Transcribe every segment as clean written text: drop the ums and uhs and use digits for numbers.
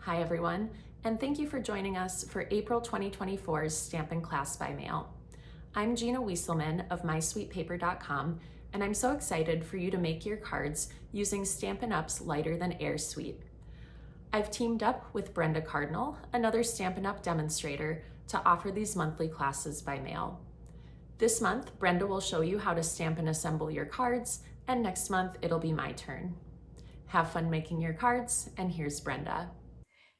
Hi everyone, and thank you for joining us for April 2024's Stampin' Class by Mail. I'm Gina Wieselman of MySweetPaper.com, and I'm so excited for you to make your cards using Stampin' Up's Lighter Than Air suite. I've teamed up with Brenda Cardinal, another Stampin' Up demonstrator, to offer these monthly classes by mail. This month, Brenda will show you how to stamp and assemble your cards, and next month it'll be my turn. Have fun making your cards, and here's Brenda.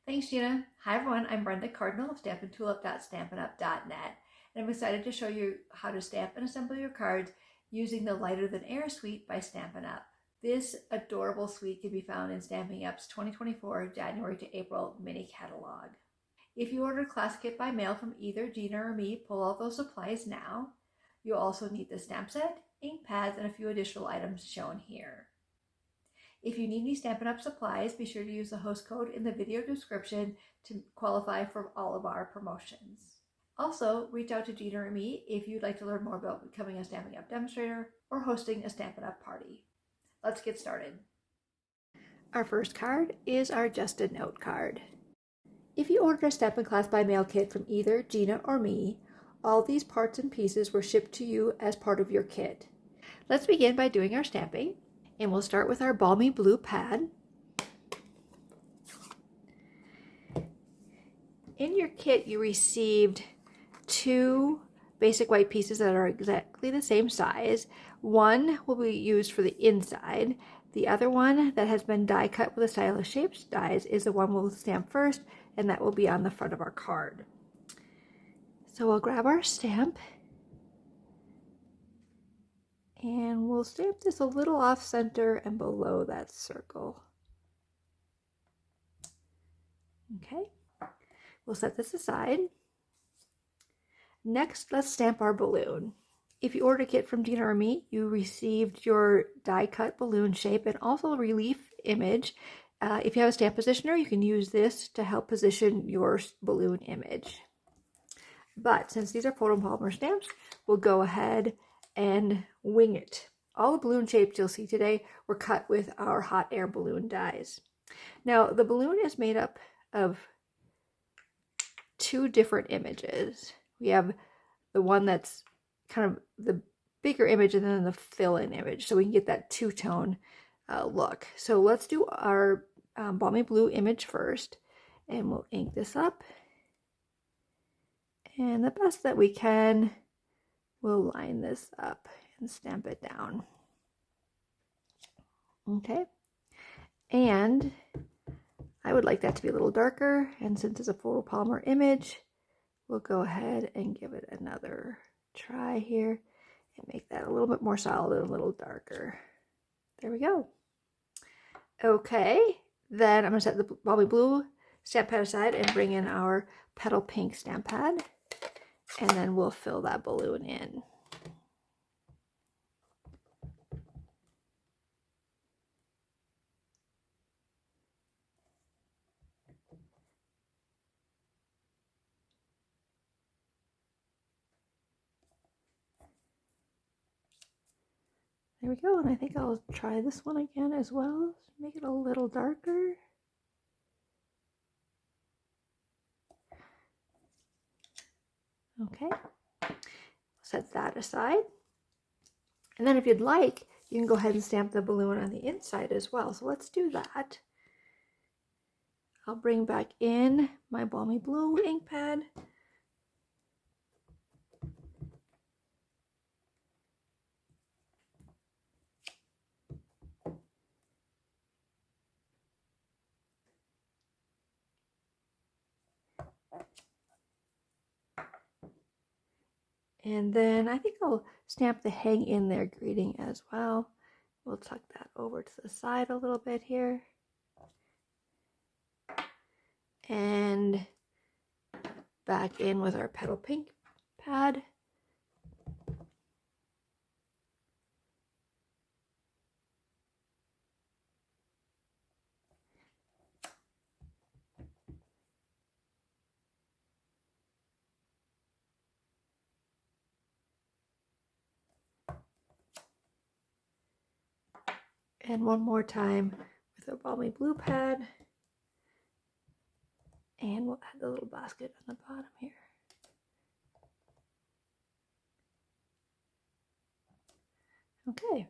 Thanks, Gina. Hi, everyone. I'm Brenda Cardinal of stampintulip.stampinup.net, and I'm excited to show you how to stamp and assemble your cards using the Lighter Than Air suite by Stampin' Up. This adorable suite can be found in Stampin' Up's 2024 January to April mini catalog. If you order Class Kit by mail from either Gina or me, pull all those supplies now. You'll also need the stamp set, ink pads, and a few additional items shown here. If you need any Stampin' Up supplies, be sure to use the host code in the video description to qualify for all of our promotions. Also, reach out to Gina or me if you'd like to learn more about becoming a Stampin' Up demonstrator or hosting a Stampin' Up party. Let's get started. Our first card is our Just a Note card. If you ordered a Stampin' Class by Mail kit from either Gina or me, all these parts and pieces were shipped to you as part of your kit. Let's begin by doing our stamping. And we'll start with our balmy blue pad. In your kit, you received two basic white pieces that are exactly the same size. One will be used for the inside. The other one that has been die cut with a stylish shaped dies is the one we'll stamp first, and that will be on the front of our card. So we'll grab our stamp, and we'll stamp this a little off center and below that circle. Okay, we'll set this aside. Next, let's stamp our balloon. If you ordered a kit from Gina or me, you received your die cut balloon shape and also a relief image. If you have a stamp positioner, you can use this to help position your balloon image. But since these are photopolymer stamps, we'll go ahead and wing it. All the balloon shapes you'll see today were cut with our hot air balloon dies. Now, the balloon is made up of two different images. We have the one that's kind of the bigger image and then the fill-in image, so we can get that two-tone look. So let's do our balmy blue image first, and we'll ink this up. And the best that we can, we'll line this up and stamp it down. Okay, and I would like that to be a little darker, and since it's a photopolymer image, we'll go ahead and give it another try here and make that a little bit more solid and a little darker. There we go. Okay, then I'm going to set the balmy blue stamp pad aside and bring in our petal pink stamp pad, and then we'll fill that balloon in. There we go, and I think I'll try this one again as well. Make it a little darker. Okay, set that aside. And then if you'd like, you can go ahead and stamp the balloon on the inside as well. So let's do that. I'll bring back in my balmy blue ink pad. And then I think I'll stamp the hang in there greeting as well. We'll tuck that over to the side a little bit here. And back in with our petal pink pad. And one more time with our balmy blue pad. And we'll add the little basket on the bottom here. Okay.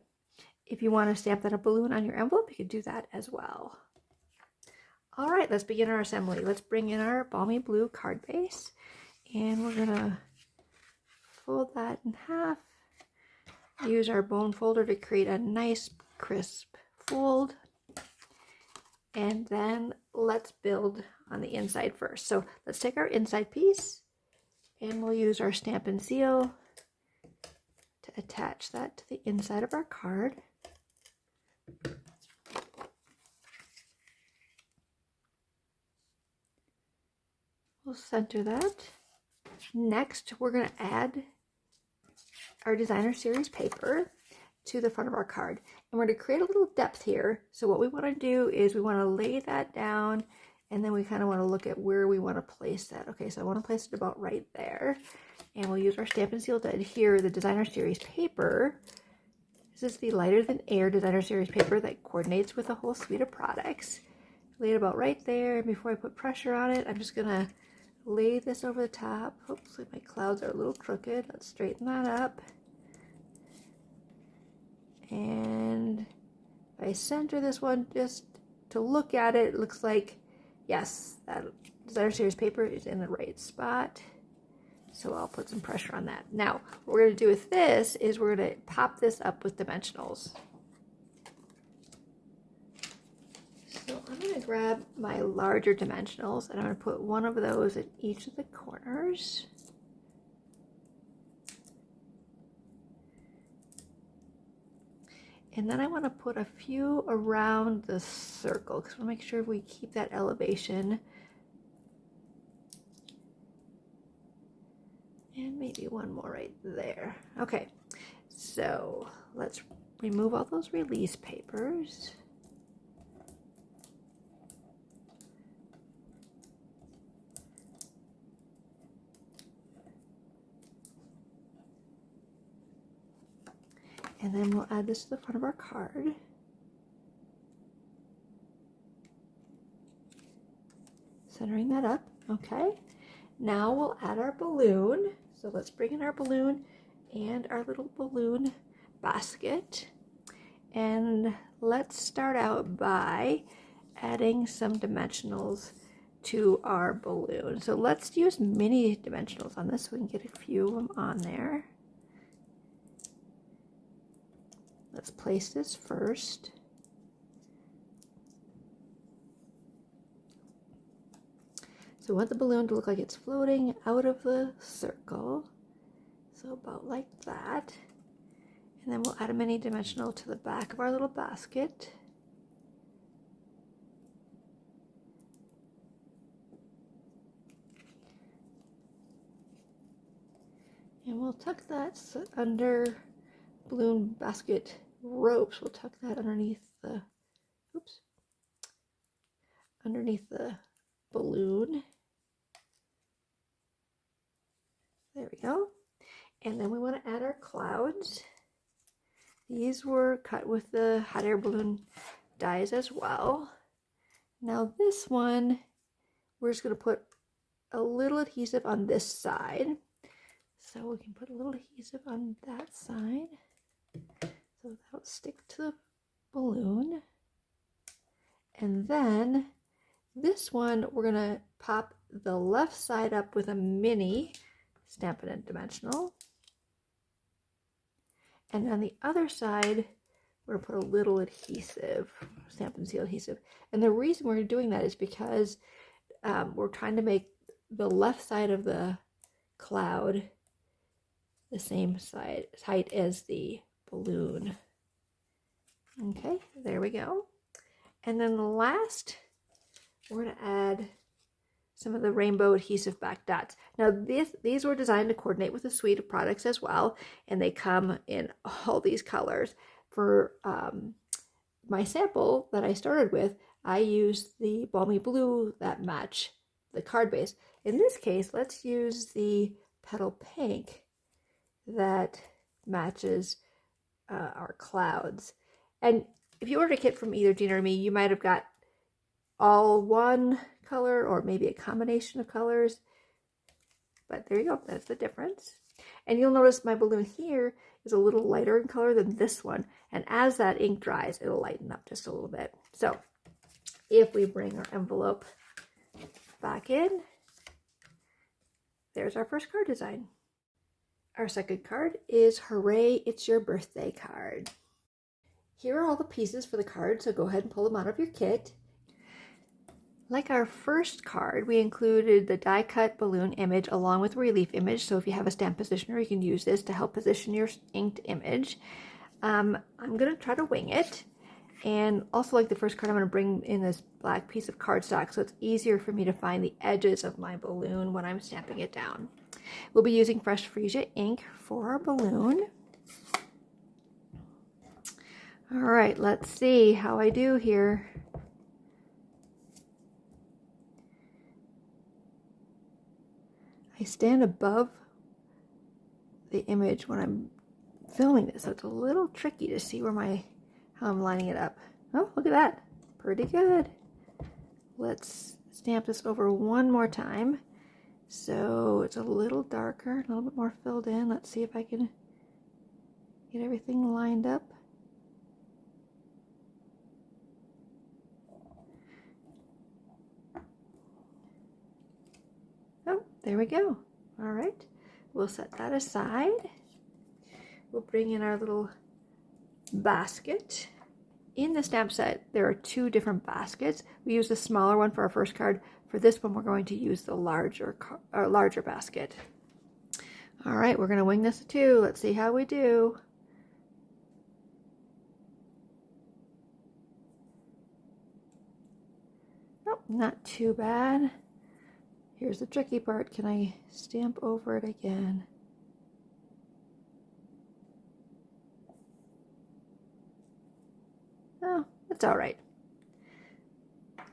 If you want to stamp that a balloon on your envelope, you could do that as well. All right, let's begin our assembly. Let's bring in our balmy blue card base, and we're gonna fold that in half. Use our bone folder to create a nice crisp fold. And then let's build on the inside first. So let's take our inside piece and we'll use our Stampin' Seal to attach that to the inside of our card. We'll center that. Next, we're going to add our designer series paper to the front of our card. And we're going to create a little depth here. So what we want to do is we want to lay that down, and then we kind of want to look at where we want to place that. Okay, so I want to place it about right there. And we'll use our Stampin' Seal to adhere the designer series paper. This is the lighter than air designer series paper that coordinates with a whole suite of products. Lay it about right there. And before I put pressure on it, I'm just going to lay this over the top. Hopefully my clouds are a little crooked. Let's straighten that up. And if I center this one just to look at it, it looks like, yes, that designer series paper is in the right spot. So I'll put some pressure on that. Now, what we're going to do with this is we're going to pop this up with dimensionals. So I'm going to grab my larger dimensionals and I'm going to put one of those at each of the corners. And then I want to put a few around the circle because we'll make sure we keep that elevation. And maybe one more right there. Okay, so let's remove all those release papers. And then we'll add this to the front of our card. Centering that up, okay. Now we'll add our balloon. So let's bring in our balloon and our little balloon basket. And let's start out by adding some dimensionals to our balloon. So let's use mini dimensionals on this so we can get a few of them on there. Let's place this first. So we want the balloon to look like it's floating out of the circle. So about like that. And then we'll add a mini dimensional to the back of our little basket. And we'll tuck that under balloon basket ropes. We'll tuck that underneath the, oops, underneath the balloon. There we go. And then we want to add our clouds. These were cut with the hot air balloon dies as well. Now this one, we're just going to put a little adhesive on this side. So we can put a little adhesive on that side. So that'll stick to the balloon. And then this one, we're going to pop the left side up with a mini Stampin' Dimensional. And on the other side, we're going to put a little adhesive, Stampin' Seal adhesive. And the reason we're doing that is because we're trying to make the left side of the cloud the same height as the balloon. Okay, there we go. And then the last, we're going to add some of the rainbow adhesive back dots. Now these were designed to coordinate with a suite of products as well, and they come in all these colors. For my sample that I started with, I used the balmy blue that match the card base. In this case, let's use the petal pink that matches our clouds. And if you ordered a kit from either Gina or me, you might have got all one color or maybe a combination of colors. But there you go, that's the difference. And you'll notice my balloon here is a little lighter in color than this one. And as that ink dries, it'll lighten up just a little bit. So if we bring our envelope back in, there's our first card design. Our second card is Hooray, It's Your Birthday card. Here are all the pieces for the card, so go ahead and pull them out of your kit. Like our first card, we included the die cut balloon image along with a relief image. So if you have a stamp positioner, you can use this to help position your inked image. I'm going to try to wing it. And also like the first card, I'm going to bring in this black piece of cardstock so it's easier for me to find the edges of my balloon when I'm stamping it down. We'll be using Fresh Freesia ink for our balloon. All right, let's see how I do here. I stand above the image when I'm filming this, so it's a little tricky to see where how I'm lining it up. Oh, look at that. Pretty good. Let's stamp this over one more time. So it's a little darker, a little bit more filled in. Let's see if I can get everything lined up. Oh, there we go. All right, we'll set that aside. We'll bring in our little basket. In the stamp set, there are two different baskets. We use the smaller one for our first card. For this one, we're going to use the larger basket. All right, we're going to wing this too. Let's see how we do. Nope, not too bad. Here's the tricky part. Can I stamp over it again? Oh, it's all right.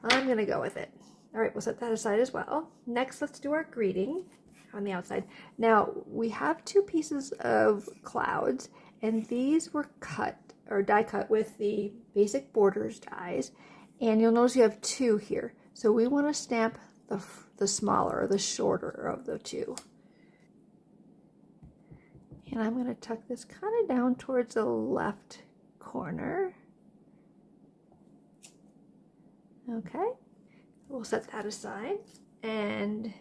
I'm gonna go with it. All right, we'll set that aside as well. Next, let's do our greeting on the outside. Now, we have two pieces of clouds, and these were cut or die cut with the basic borders dies. And you'll notice you have two here. So we want to stamp the smaller or the shorter of the two. And I'm going to tuck this kind of down towards the left corner. Okay, we'll set that aside. And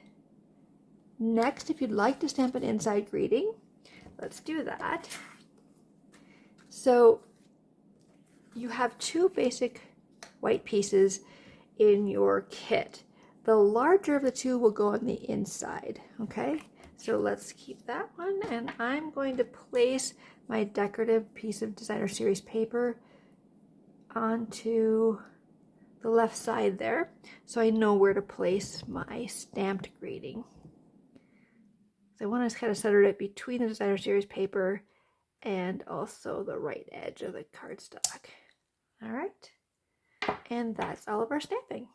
next, if you'd like to stamp an inside greeting, let's do that. So you have two basic white pieces in your kit. The larger of the two will go on the inside, okay? So let's keep that one, and I'm going to place my decorative piece of designer series paper onto the left side there, so I know where to place my stamped greeting. So I want to kind of center it between the designer series paper and also the right edge of the cardstock. All right, and that's all of our stamping.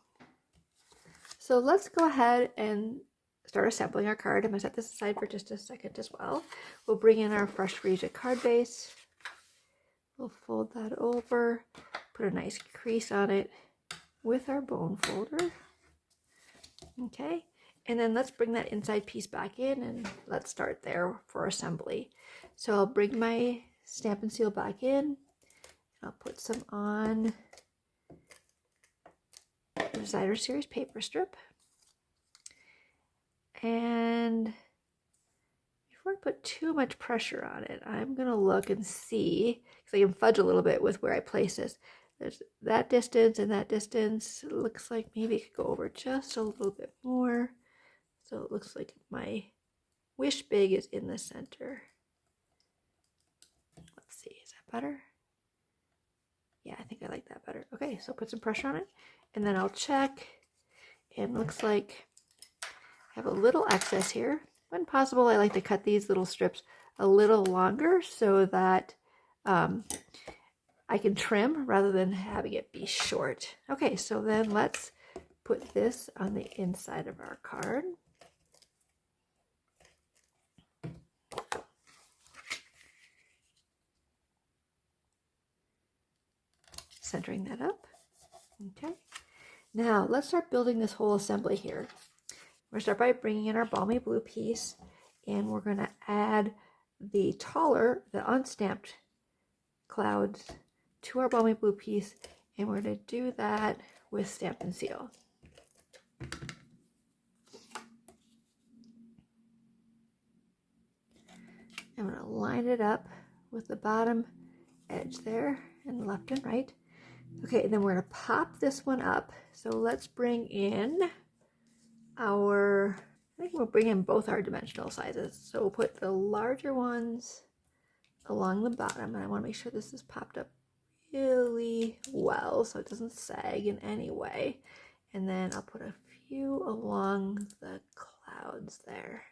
So let's go ahead and start assembling our card. I'm going to set this aside for just a second as well. We'll bring in our Fresh Freesia card base. We'll fold that over, put a nice crease on it with our bone folder. Okay, and then let's bring that inside piece back in and let's start there for assembly. So I'll bring my Stampin' Seal back in. I'll put some on the designer series paper strip. And before I put too much pressure on it, I'm going to look and see, because I can fudge a little bit with where I place this. There's that distance and that distance. It looks like maybe it could go over just a little bit more. So it looks like my wish big is in the center. Let's see, is that better? Yeah, I think I like that better. Okay, so put some pressure on it, and then I'll check. And it looks like I have a little excess here. When possible, I like to cut these little strips a little longer so that I can trim rather than having it be short. Okay, so then let's put this on the inside of our card. Centering that up. Okay. Now let's start building this whole assembly here. We're going to start by bringing in our balmy blue piece, and we're going to add the taller, the unstamped clouds to our balmy blue piece, and we're going to do that with Stampin' Seal. I'm going to line it up with the bottom edge there, and left and right. Okay, then we're going to pop this one up. So let's bring in I think we'll bring in both our dimensional sizes. So we'll put the larger ones along the bottom, and I want to make sure this is popped up really well so it doesn't sag in any way. And then I'll put a few along the clouds there.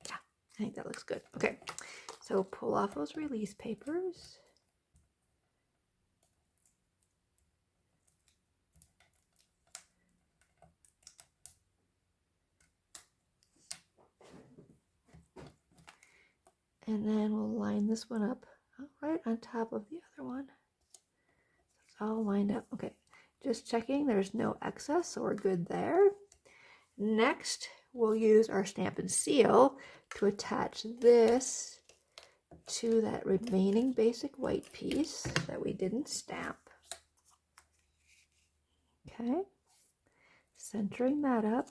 Yeah, I think that looks good. Okay, so pull off those release papers. And then we'll line this one up right on top of the other one. It's all lined up. Okay, just checking there's no excess, so we're good there. Next, we'll use our Stampin' Seal to attach this to that remaining basic white piece that we didn't stamp. Okay, centering that up.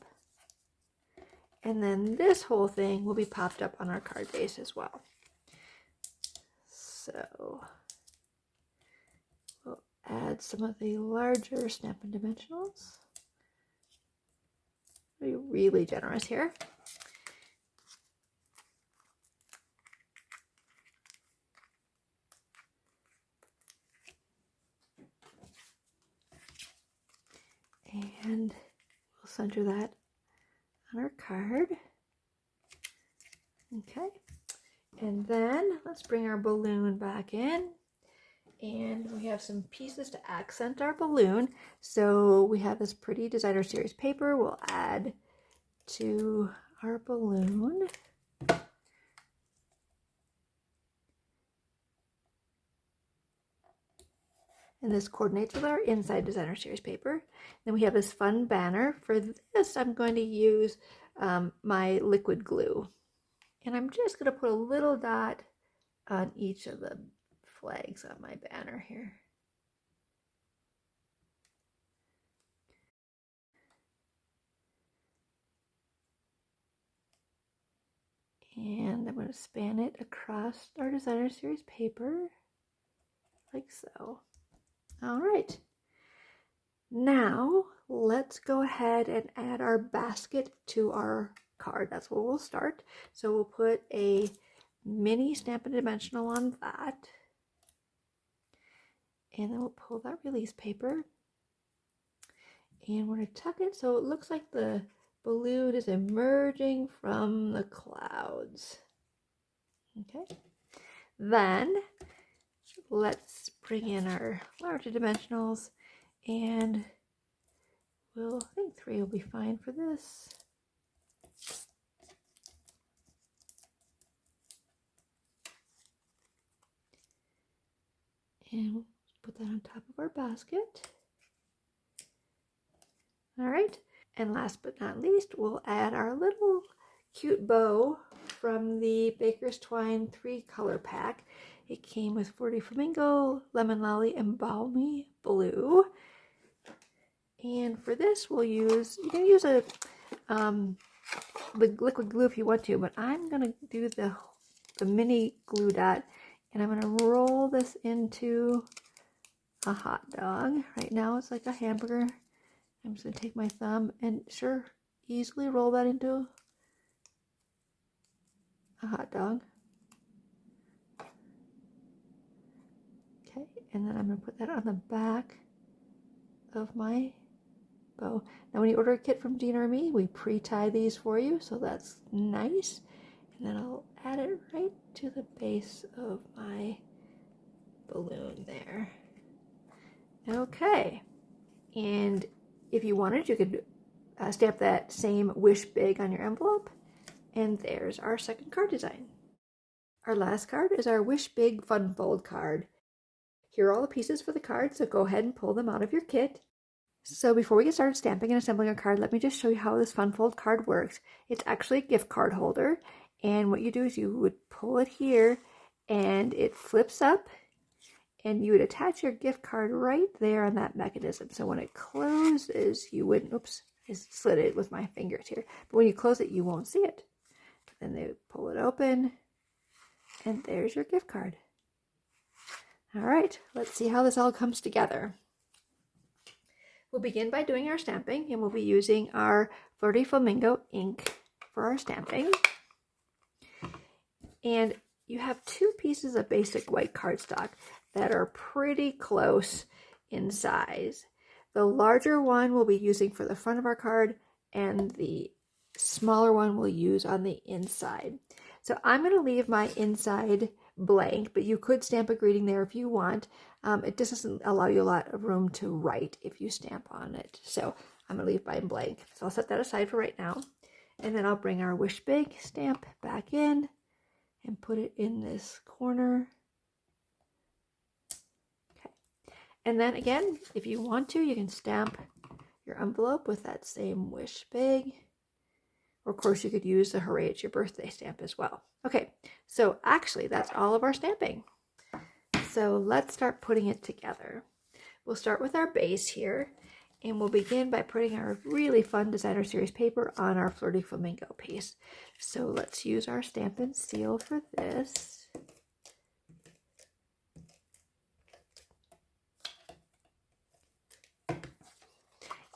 And then this whole thing will be popped up on our card base as well. So we'll add some of the larger Stampin' Dimensionals. Be really generous here. And we'll center that on our card. Okay, and then let's bring our balloon back in, and we have some pieces to accent our balloon. So we have this pretty designer series paper we'll add to our balloon. And this coordinates with our inside designer series paper. Then we have this fun banner. For this, I'm going to use my liquid glue. And I'm just going to put a little dot on each of the flags on my banner here. And I'm going to span it across our designer series paper, like so. All right, now let's go ahead and add our basket to our card. That's where we'll start. So we'll put a mini Stampin' Dimensional on that, and then we'll pull that release paper, and we're going to tuck it so it looks like the balloon is emerging from the clouds. Okay, then let's bring in our larger dimensionals, and I think 3 will be fine for this. And we'll put that on top of our basket. All right, and last but not least, we'll add our little cute bow from the Baker's Twine 3-color pack. It came with 40 Flamingo, Lemon Lolly, and Balmy Blue. And for this, we'll use, you can use a liquid glue if you want to, but I'm going to do the mini glue dot, and I'm going to roll this into a hot dog. Right now it's like a hamburger. I'm just going to take my thumb and easily roll that into a hot dog. Okay, and then I'm going to put that on the back of my bow. Now when you order a kit from Gina or me, we pre-tie these for you, so that's nice. And then I'll add it right to the base of my balloon there. Okay, and if you wanted, you could stamp that same Wish Big on your envelope. And there's our second card design. Our last card is our Wish Big Fun Fold card. here are all the pieces for the card, so go ahead and pull them out of your kit. So before we get started stamping and assembling a card, let me just show you how this fun fold card works. It's actually a gift card holder, and what you do is you would pull it here and it flips up, and you would attach your gift card right there on that mechanism. So when it closes, you wouldn't, oops, I slid it with my fingers here, but when you close it, you won't see it. Then they pull it open, and there's your gift card. All right, let's see how this all comes together. We'll begin by doing our stamping, and we'll be using our Flirty Flamingo ink for our stamping. And you have two pieces of basic white cardstock that are pretty close in size. The larger one we'll be using for the front of our card, and the smaller one we'll use on the inside. So I'm going to leave my inside blank, but you could stamp a greeting there if you want. It just doesn't allow you a lot of room to write if you stamp on it. So I'm going to leave mine blank. So I'll set that aside for right now. And then I'll bring our Wish Big stamp back in and put it in this corner. Okay. And then again, if you want to, you can stamp your envelope with that same Wish Big. Or of course you could use the Hooray It's Your Birthday stamp as well. Okay, so actually that's all of our stamping. So let's start putting it together. We'll start with our base here, and we'll begin by putting our really fun designer series paper on our Flirty Flamingo piece. So let's use our Stampin' Seal for this.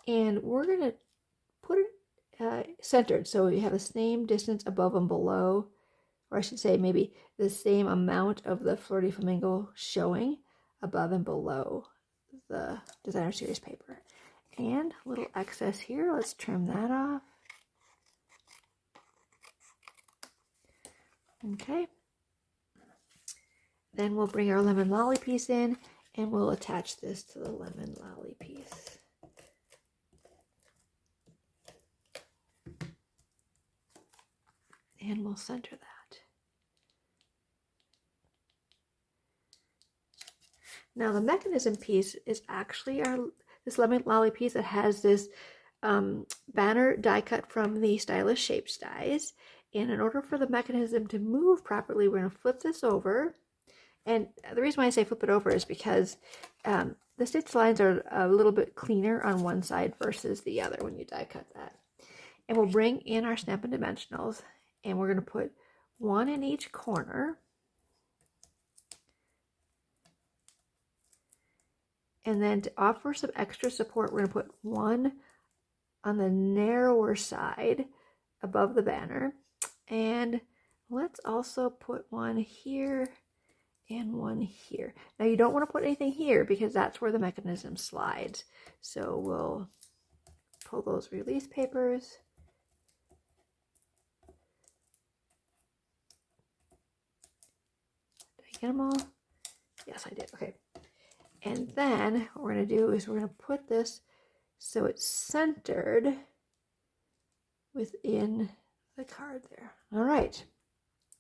And we're going to put it centered, so you have the same distance above and below, or I should say maybe the same amount of the Flirty Flamingo showing above and below the designer series paper. And a little excess here, let's trim that off. Okay. Then we'll bring our lemon lolly piece in, and we'll attach this to the lemon lolly piece. And we'll center that. Now the mechanism piece is actually this lemon lolly piece that has this banner die cut from the Stylish Shapes dies. And in order for the mechanism to move properly, we're going to flip this over. And the reason why I say flip it over is because the stitch lines are a little bit cleaner on one side versus the other when you die cut that. And we'll bring in our Stampin' Dimensionals, and we're going to put one in each corner. And then to offer some extra support, we're going to put one on the narrower side above the banner. And let's also put one here and one here. Now you don't want to put anything here because that's where the mechanism slides. So we'll pull those release papers. Get them all? Yes, I did. Okay. And then what we're going to do is we're going to put this so it's centered within the card there. All right.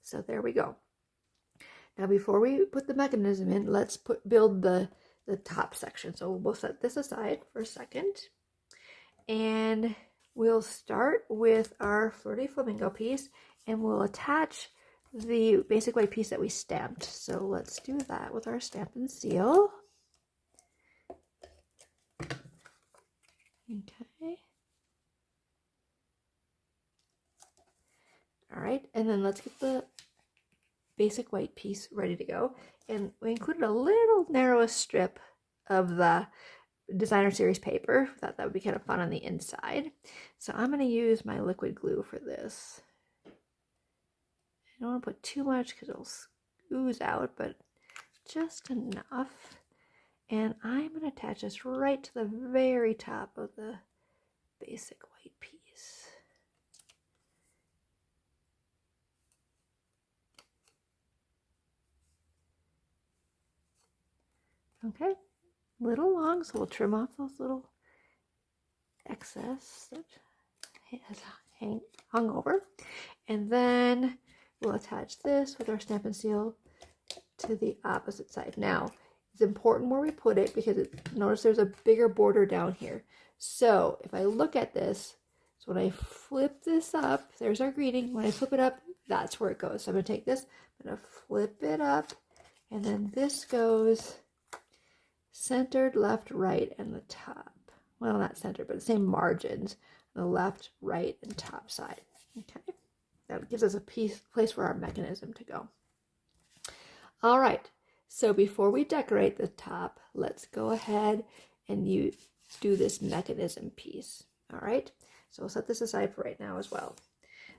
So there we go. Now before we put the mechanism in, let's build the top section. So we'll set this aside for a second. And we'll start with our Flirty Flamingo piece, and we'll attach the basic white piece that we stamped. So let's do that with our Stampin' Seal. Okay. All right, and then let's get the basic white piece ready to go. And we included a little narrowest strip of the designer series paper. Thought that would be kind of fun on the inside. So I'm going to use my liquid glue for this. I don't want to put too much because it'll ooze out, but just enough. And I'm going to attach this right to the very top of the basic white piece. Okay, a little long, so we'll trim off those little excess that has hung over. And then we'll attach this with our Stampin' Seal to the opposite side. Now, It's important where we put it because notice there's a bigger border down here. So if I look at this, so when I flip this up, there's our greeting. When I flip it up, that's where it goes. So I'm going to take this, I'm going to flip it up, and then this goes centered, left, right, and the top. Well, not centered, but the same margins, the left, right, and top side. Okay, that gives us a place for our mechanism to go. All right, so before we decorate the top, let's go ahead and do this mechanism piece. All right, so we'll set this aside for right now as well.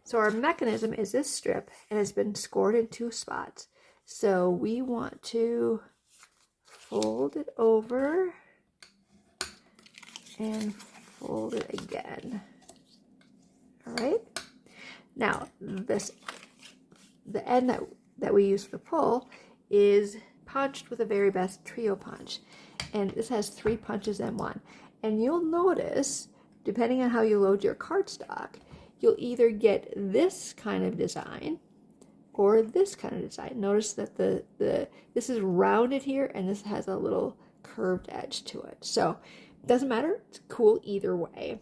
So our mechanism is this strip, and it's been scored in 2 spots. So we want to fold it over and fold it again. All right. Now the end that we use for pull is punched with the very best trio punch, and this has 3 punches in one. And you'll notice, depending on how you load your cardstock, you'll either get this kind of design or this kind of design. Notice that this is rounded here, and this has a little curved edge to it. So it doesn't matter. It's cool either way.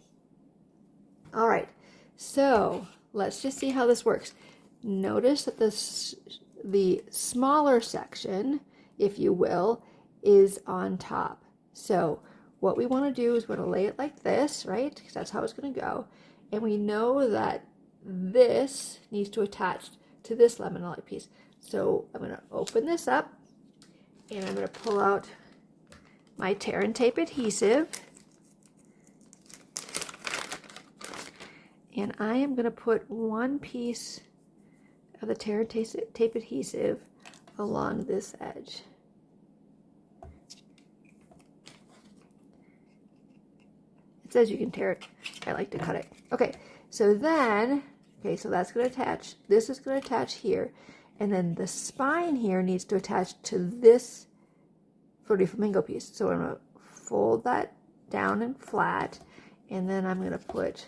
All right, so let's just see how this works. Notice that the smaller section, if you will, is on top. So what we want to do is we're going to lay it like this, right? Because that's how it's going to go. And we know that this needs to attach to this lemon lolly piece. So I'm going to open this up, and I'm going to pull out my tear and tape adhesive. And I am going to put 1 piece of the tear and tape adhesive along this edge. It says you can tear it. I like to cut it. Okay, so then, so that's going to attach. This is going to attach here. And then the spine here needs to attach to this Fruity Flamingo piece. So I'm going to fold that down and flat. And then I'm going to put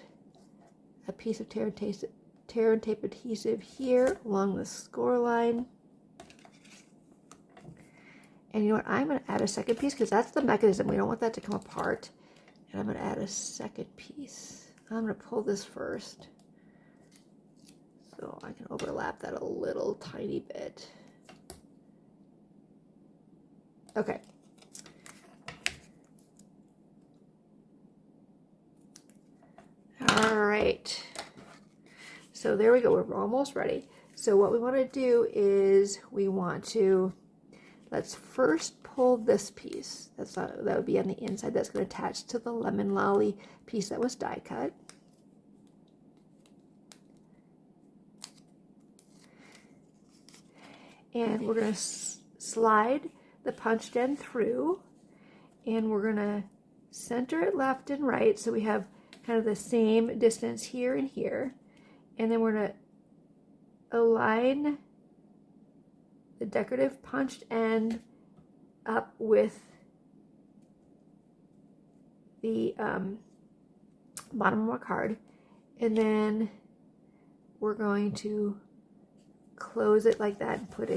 a piece of tear and tape adhesive here along the score line. And you know what? I'm going to add a second piece because that's the mechanism. We don't want that to come apart. And I'm going to add a second piece. I'm going to pull this first, so I can overlap that a little tiny bit. Okay. All right. So there we go. We're almost ready. So what we want to do is let's first pull this piece. That would be on the inside. That's going to attach to the lemon lolly piece that was die cut. And we're going to slide the punched end through, and we're going to center it left and right so we have kind of the same distance here and here. And then we're going to align the decorative punched end up with the bottom of our card, and then we're going to close it like that and put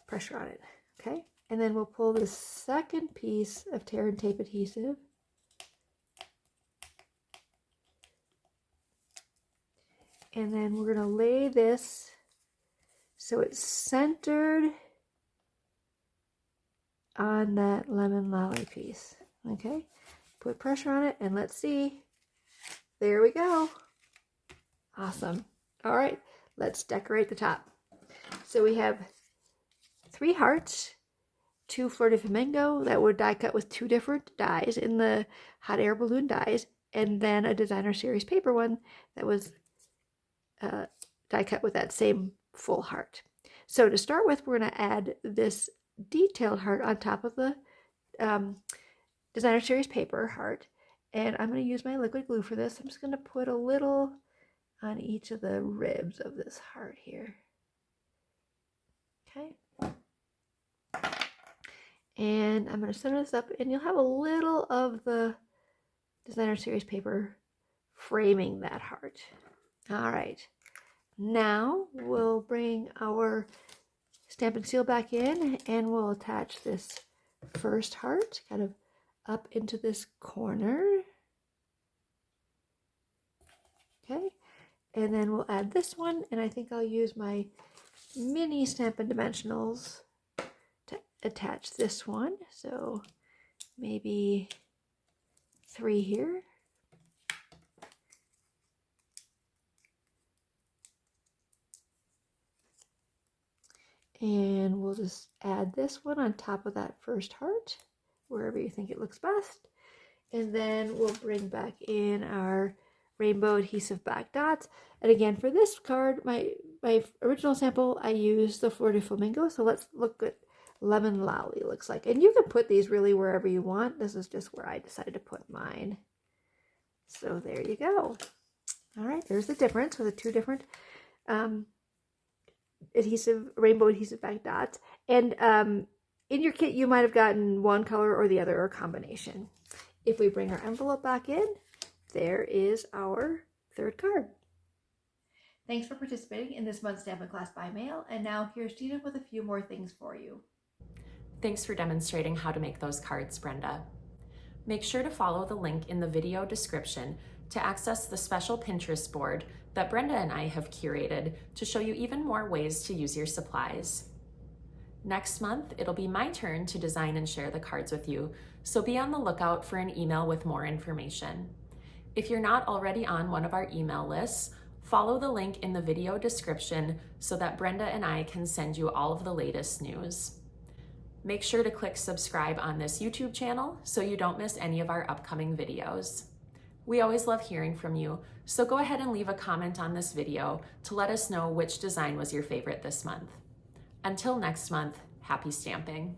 pressure on it. Okay, and then we'll pull the second piece of tear and tape adhesive, and then we're going to lay this so it's centered on that lemon lolly piece. Okay, put pressure on it, and let's see. There we go. Awesome. All right, let's decorate the top. So we have 3 hearts, 2 Fleur de Flamingo that were die cut with 2 different dies in the hot air balloon dies, and then a designer series paper one that was die cut with that same full heart. So to start with, we're going to add this detailed heart on top of the designer series paper heart, and I'm going to use my liquid glue for this. I'm just going to put a little on each of the ribs of this heart here. Okay, and I'm going to center this up, and you'll have a little of the designer series paper framing that heart. All right, now we'll bring our Stampin' Seal back in, and we'll attach this first heart kind of up into this corner. Okay, and then we'll add this one, and I think I'll use my mini Stampin' Dimensionals to attach this one. So maybe 3 here. And we'll just add this one on top of that first heart, wherever you think it looks best. And then we'll bring back in our rainbow adhesive back dots. And again, for this card, my original sample, I used the Fleur de Flamingo. So let's look at Lemon Lolly looks like. And you can put these really wherever you want. This is just where I decided to put mine. So there you go. All right, there's the difference with the 2 different rainbow adhesive back dots. And in your kit, you might have gotten one color or the other, or a combination. If we bring our envelope back in, there is our 3rd card. Thanks for participating in this month's Stampin' Class by Mail. And now here's Gina with a few more things for you. Thanks for demonstrating how to make those cards, Brenda. Make sure to follow the link in the video description to access the special Pinterest board that Brenda and I have curated to show you even more ways to use your supplies. Next month, it'll be my turn to design and share the cards with you, so be on the lookout for an email with more information. If you're not already on one of our email lists, follow the link in the video description so that Brenda and I can send you all of the latest news. Make sure to click subscribe on this YouTube channel so you don't miss any of our upcoming videos. We always love hearing from you, so go ahead and leave a comment on this video to let us know which design was your favorite this month. Until next month, happy stamping!